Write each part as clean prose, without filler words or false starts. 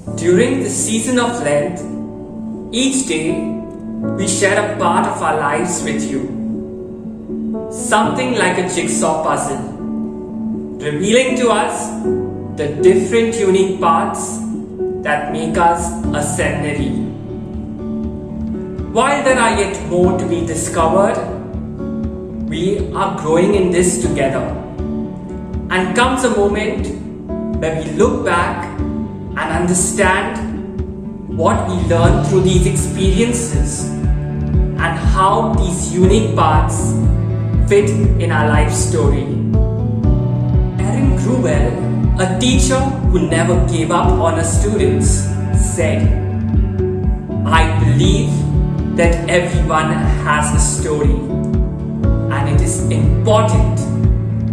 During the season of Lent, each day we share a part of our lives with you. Something like a jigsaw puzzle, revealing to us the different unique parts that make us a seminary. While there are yet more to be discovered, we are growing in this together. And comes a moment where we look back and understand what we learned through these experiences and how these unique parts fit in our life story. Erin Gruwell, a teacher who never gave up on her students, said, "I believe that everyone has a story, and it is important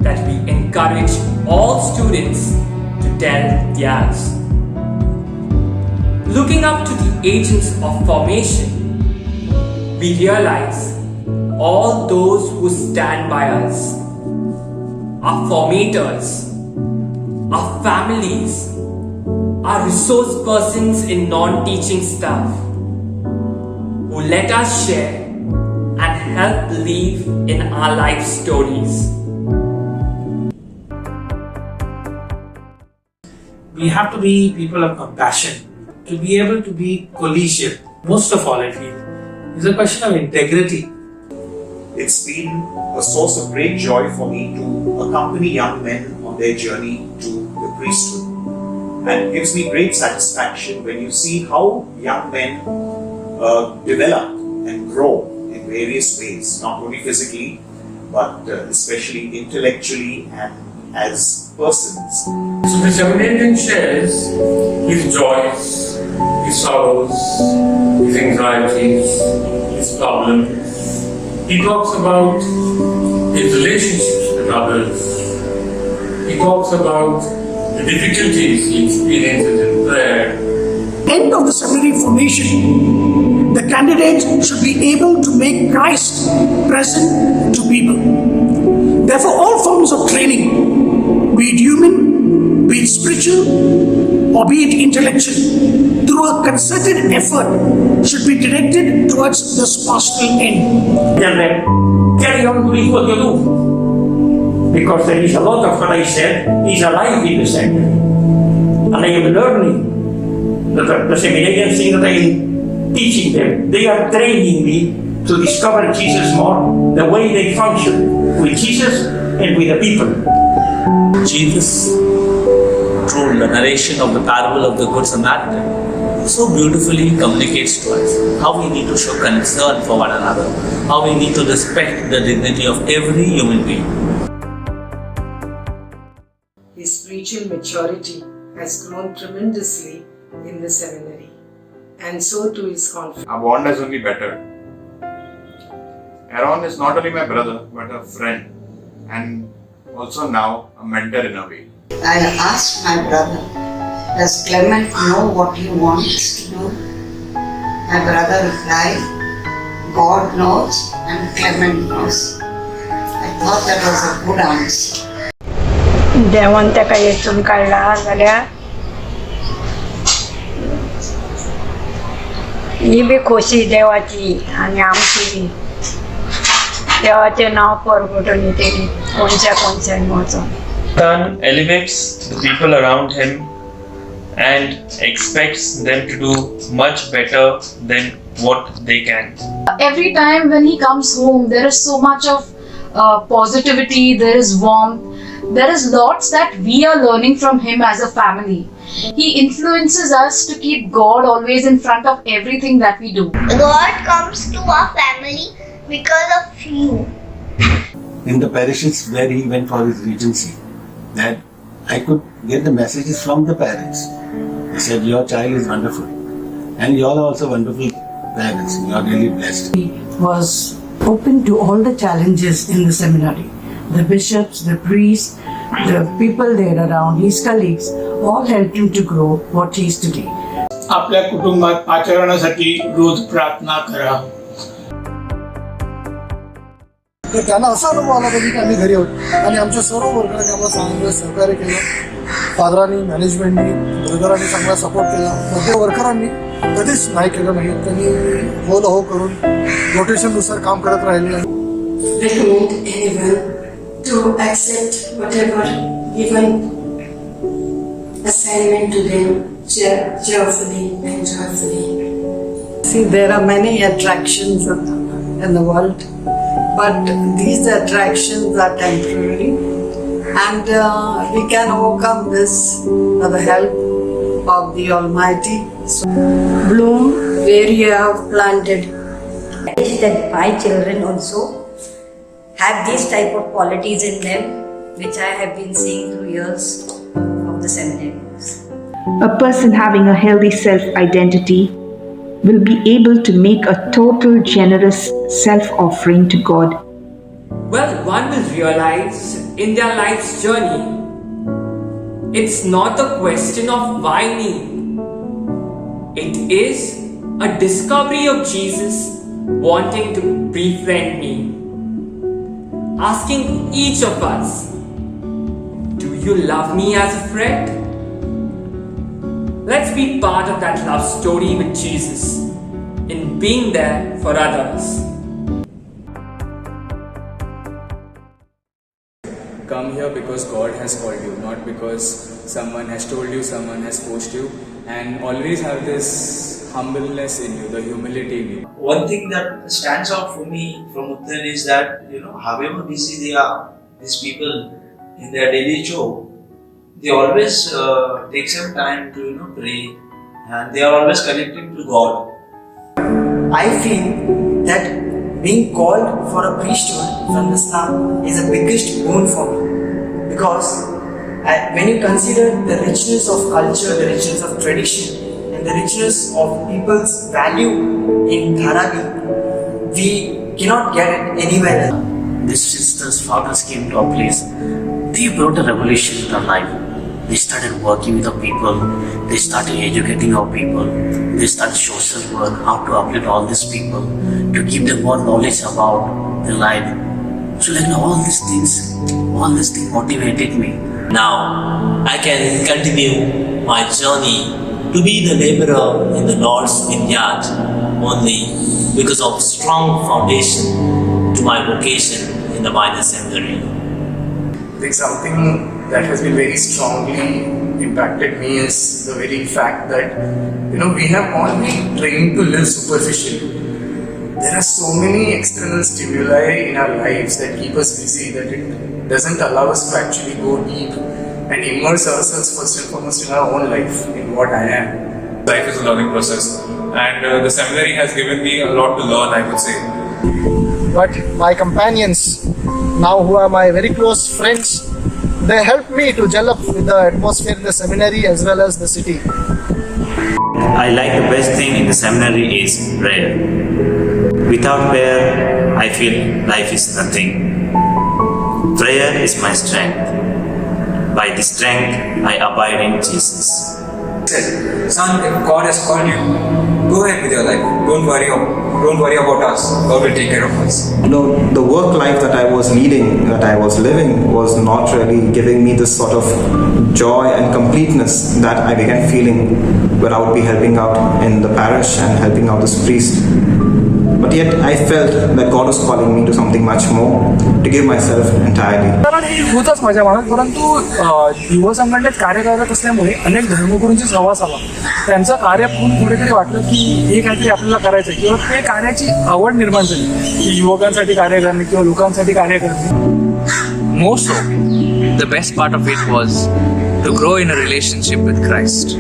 that we encourage all students to tell theirs." Looking up to the agents of formation, we realize all those who stand by us, our formators, our families, our resource persons in non-teaching staff, who let us share and help believe in our life stories. We have to be people of compassion, to be able to be collegiate. Most of all, I feel, it's a question of integrity. It's been a source of great joy for me to accompany young men on their journey to the priesthood. And it gives me great satisfaction when you see how young men develop and grow in various ways, not only physically, but especially intellectually and as persons. So the seminarian shares his joys, his sorrows, his anxieties, his problems. He talks about his relationships with others. He talks about the difficulties he experiences in prayer. End of the seminary formation, the candidate should be able to make Christ present to people. Therefore, all forms of training, be it human, be it spiritual, or be it intellectual, through a concerted effort, should be directed towards this pastoral end. Tell them, carry on doing what you do. Because there is a lot of what I said is alive in the center. And I am learning. The seminarians think that I am teaching them. They are training me to discover Jesus more, the way they function with Jesus and with the people. Jesus, through the narration of the parable of the Good Samaritan, so beautifully communicates to us how we need to show concern for one another, how we need to respect the dignity of every human being. His spiritual maturity has grown tremendously in the seminary, and so too his confidence. Our bond has only bettered. Aaron is not only my brother, but a friend, and also now a mentor in a way. I asked my brother, does Clement know what he wants to do? My brother replied, God knows and Clement knows. I thought that was a good answer. देवान ताका येतून काडला जाल्यार ही B खोशी देवाची आनी आमची देवाचें नांव परगटून तेणी कोणच्यान वचोन. Son elevates the people around him and expects them to do much better than what they can. Every time when he comes home, there is so much of positivity, there is warmth, there is lots that we are learning from him as a family. He influences us to keep God always in front of everything that we do. God comes to our family because of you. In the parishes where he went for his regency, that I could get the messages from the parents. They said, your child is wonderful. And you all are also wonderful parents. You are really blessed. He was open to all the challenges in the seminary. The bishops, the priests, the people there around, his colleagues, all helped him to grow what he is today. आपल्या कुटुंबात आचरणासाठी रोज प्रार्थना करा. तर त्यांना असा अनुभव आला पाहिजे की आम्ही घरी आहोत आणि आमच्या सर्व वर्करांनी आम्हाला चांगलं सहकार्य केलं. फादरांनी, मॅनेजमेंटनी, ब्रदरांनी चांगला सपोर्ट केला. मध्य वर्करांनी कधीच नाही केलं नाही. त्यांनी हो करून रोटेशननुसार काम करत राहिले. Recommend anyone to accept whatever given assignment to them cheerfully and joyfully. See, there are many attractions in the world, but these attractions are temporary, and we can overcome this with the help of the Almighty. So, bloom where you have planted. I wish that my children also have these type of qualities in them, which I have been seeing through years of the seminary. A person having a healthy self-identity will be able to make a total generous self-offering to God. Well, one will realize in their life's journey, it's not a question of why me. It is a discovery of Jesus wanting to befriend me. Asking each of us, do you love me as a friend? Let's be part of that love story with Jesus in being there for others. Come here because God has called you, not because someone has told you, someone has forced you, and always have this humbleness in you, the humility in you. One thing that stands out for me from Uttarain is that, however busy they are, these people in their daily job, they always take some time to pray, and they are always connected to God. I feel that being called for a priesthood from Islam is the biggest boon for me, because when you consider the richness of culture, the richness of tradition, and the richness of people's value in Dharavi, we cannot get it anywhere else. These sisters, fathers came to our place. They brought a revolution in our life. They started working with our people. They started educating our people. They started social work, how to uplift all these people, to give them more knowledge about the life. So all these things motivated me. Now I can continue my journey to be the laborer in the Lord's vineyard only because of strong foundation to my vocation in the minor seminary. I think something that has been very strongly impacted me is the very fact that we have all been trained to live superficially. There are so many external stimuli in our lives that keep us busy that it doesn't allow us to actually go deep and immerse ourselves first and foremost in our own life, in what I am. Life is a learning process, and the seminary has given me a lot to learn, I would say. But my companions, now who are my very close friends, they helped me to gel up with the atmosphere in the seminary as well as the city. I like the best thing in the seminary is prayer. Without prayer, I feel life is nothing. Prayer is my strength. By the strength, I abide in Jesus. Son, if God has called you, go ahead with your life. Don't worry about us. God will take care of us. The work life that I was leading, that I was living, was not really giving me this sort of joy and completeness that I began feeling where I would be helping out in the parish and helping out this priest. But yet I felt that God was calling me to something much more, to give myself entirely. होतच माझ्या मनात, परंतु युवा संघटनेत कार्य करत असल्यामुळे अनेक धर्मगुरूंची सहवास आला. त्यांचं कार्य कुठेतरी वाटलं की हे काहीतरी आपल्याला करायचं किंवा ते कार्याची आवड निर्माण झाली की युवकांसाठी कार्य करणे किंवा लोकांसाठी कार्य करणे. More so, the best part of it was to grow in a relationship with Christ.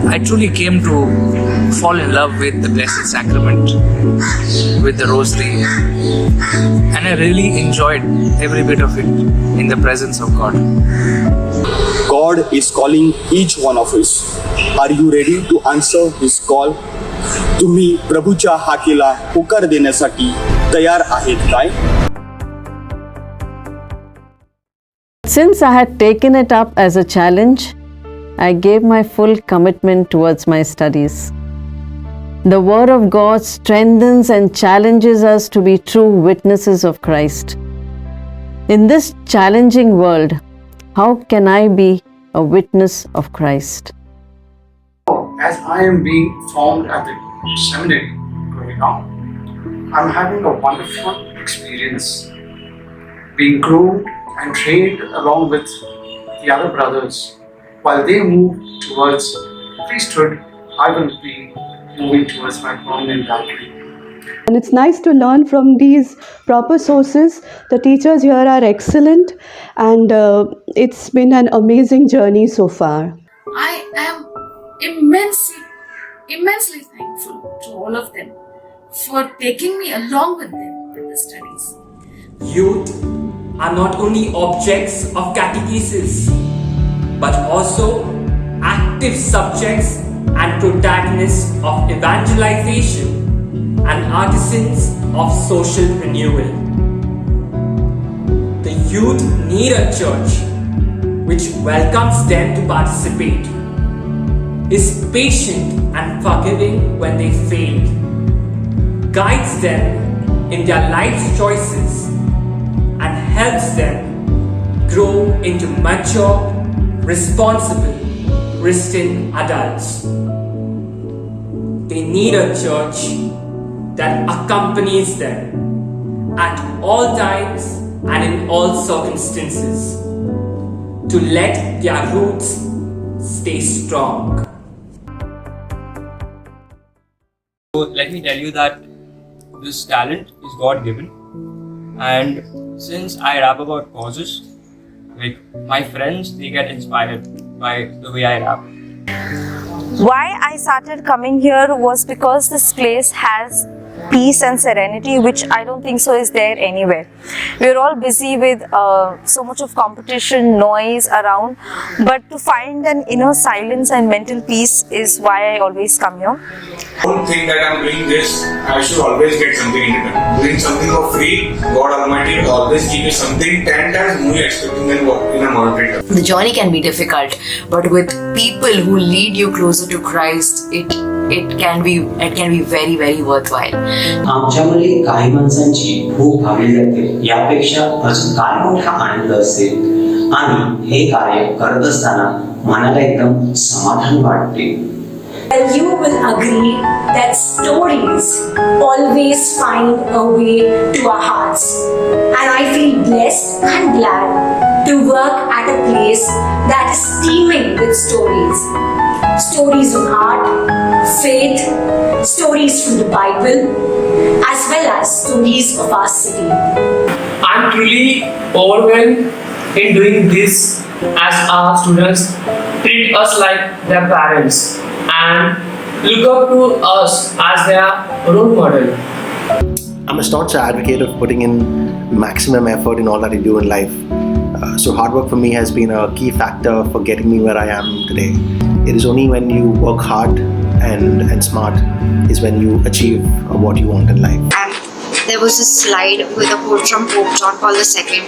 I truly came to fall in love with the Blessed Sacrament, with the Rosary, and I really enjoyed every bit of it in the presence of God. God is calling each one of us. Are you ready to answer His call? तुम्ही प्रभूच्या हाकेला होकार देण्यासाठी तयार आहेत काय? Since I had taken it up as a challenge, I gave my full commitment towards my studies. The Word of God strengthens and challenges us to be true witnesses of Christ. In this challenging world, how can I be a witness of Christ? As I am being formed at the seminary growing up, I'm having a wonderful experience being groomed and trained along with the other brothers. While they move towards priesthood, I will be moving towards my permanent diaconate. And it's nice to learn from these proper sources. The teachers here are excellent, and it's been an amazing journey so far. I am immensely thankful to all of them for taking me along with them with the studies. Youth are not only objects of catechesis, but also active subjects and protagonists of evangelization and artisans of social renewal. The youth need a church which welcomes them to participate, is patient and forgiving when they fail, guides them in their life's choices, and helps them grow into mature, responsible Christian adults. They need a church that accompanies them at all times and in all circumstances to let their roots stay strong. So let me tell you that this talent is God given, and since I rap about causes, like my friends, they get inspired by the way I rap. Why I started coming here was because this place has peace and serenity, which I don't think so is there anywhere. We're all busy with so much of competition, noise around, but to find an inner silence and mental peace is why I always come here. Don't think that I'm doing this, I should always get something in return. Doing something for free, God Almighty will always give you something 10 times more expecting than what in a moderator. The journey can be difficult, but with people who lead you closer to Christ, it can be very, very worthwhile. आमच्यामध्ये काही माणसांची भूक भागली जाते यापेक्षा अजून काय मोठा आनंद असेल आणि हे कार्य करत असताना मनाला एकदम समाधान वाटते. And you will agree that stories always find a way to our hearts. And I feel blessed and glad to work at a place that is teeming with stories. Stories of art, faith, stories from the Bible, as well as stories of our city. I'm truly overwhelmed in doing this as our students treat us like their parents and look up to us as their role model. I'm a staunch advocate of putting in maximum effort in all that I do in life. So hard work for me has been a key factor for getting me where I am today. It is only when you work hard and smart is when you achieve what you want in life. There was a slide with a quote from Pope John Paul II,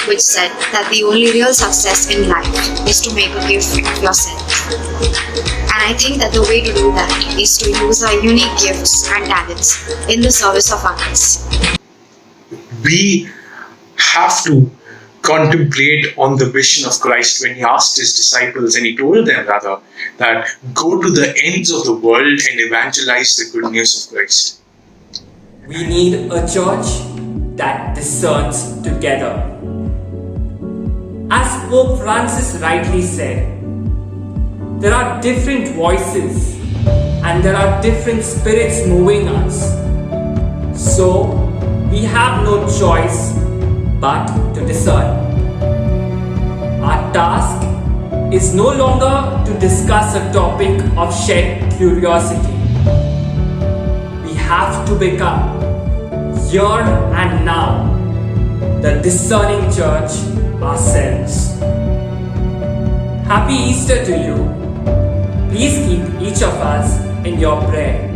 which said that the only real success in life is to make a gift of yourself. And I think that the way to do that is to use our unique gifts and talents in the service of others. We have to contemplate on the vision of Christ when he asked his disciples, and he told them rather, that go to the ends of the world and evangelize the good news of Christ. We need a church that discerns together. As Pope Francis rightly said, there are different voices and there are different spirits moving us. So we have no choice but to discern. Our task is no longer to discuss a topic of shared curiosity. We have to become, here and now, the discerning church ourselves. Happy Easter to you. Please keep each of us in your prayer.